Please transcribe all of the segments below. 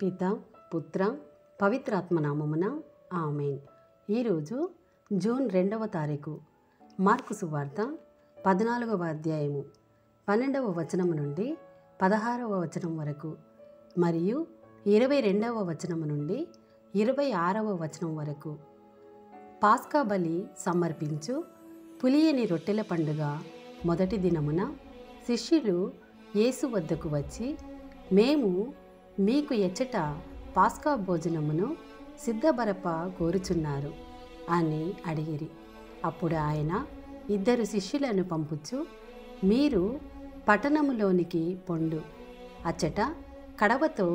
పిత పుత్ర పవిత్రాత్మ నామమున ఆమేన్. ఈరోజు జూన్ 2వ తారీఖు మార్కు సువార్త 14వ అధ్యాయము 12వ వచనము నుండి 16వ వచనం వరకు మరియు 22వ వచనము నుండి 26వ వచనం వరకు. పాస్కా బలి సమర్పించు పులియని రొట్టెల పండుగ మొదటి దినమున శిష్యులు యేసు వద్దకు వచ్చి, మేము మీకు ఎచ్చట పాస్కా భోజనమును సిద్ధపరప కోరుచున్నారు అని అడిగిరి. అప్పుడు ఆయన 2 శిష్యులను పంపుచు, మీరు పట్టణములోనికి పొండు, అచ్చట కడవతో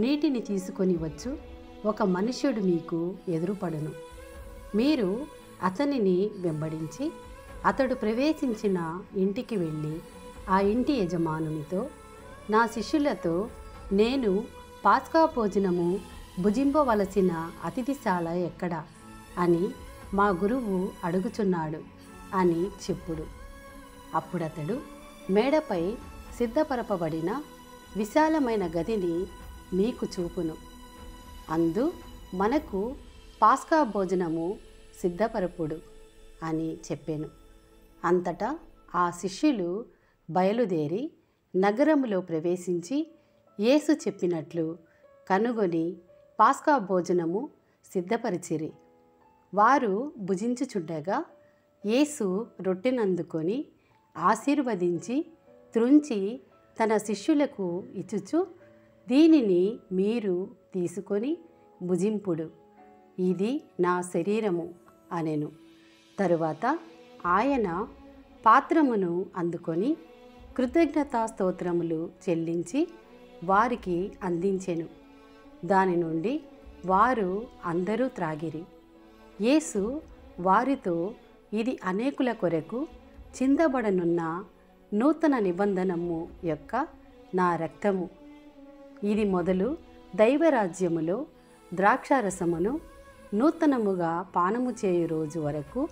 నీటిని తీసుకొని వచ్చు ఒక మనుష్యుడు మీకు ఎదురుపడును. మీరు అతనిని వెంబడించి అతడు ప్రవేశించిన ఇంటికి వెళ్ళి ఆ ఇంటి యజమానునితో, నా శిష్యులతో నేను పాస్కా భోజనము భుజింపవలసిన అతిథిశాల ఎక్కడా అని మా గురువు అడుగుచున్నాడు అని చెప్పుడు. అప్పుడతడు మేడపై సిద్ధపరపబడిన విశాలమైన గదిని మీకు చూపును, అందు మనకు పాస్కా భోజనము సిద్ధపరపుడు అని చెప్పెను. అంతటా ఆ శిష్యులు బయలుదేరి నగరములో ప్రవేశించి యేసు చెప్పినట్లు కనుగొని పాస్కా భోజనము సిద్ధపరిచిరి. వారు భుజించుచుండగా యేసు రొట్టెనందుకొని ఆశీర్వదించి త్రుంచి తన శిష్యులకు ఇచ్చుచు, దీనిని మీరు తీసుకొని భుజింపుడు, ఇది నా శరీరము అనెను. తరువాత ఆయన పాత్రమును అందుకొని కృతజ్ఞతా స్తోత్రములు చెల్లించి వారికి అందించెను. దాని నుండి వారు అందరూ త్రాగిరి. యేసు వారితో, ఇది అనేకుల కొరకు చిందబడనున్న నూతన నిబంధనము యొక్క నా రక్తము. ఇది మొదలు దైవరాజ్యములో ద్రాక్షారసమును నూతనముగా పానము చేయు రోజు వరకు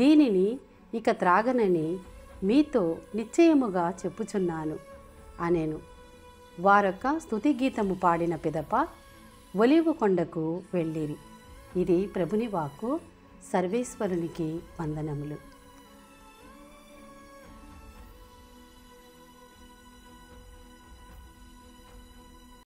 దీనిని ఇక త్రాగనని మీతో నిశ్చయముగా చెప్పుచున్నాను అనెను. వారొక స్తుతి గీతము పాడిన పిదప ఒలీవ కొండకు వెళ్ళిరి. ఇది ప్రభుని వాక్కు. సర్వేశ్వరునికి వందనములు.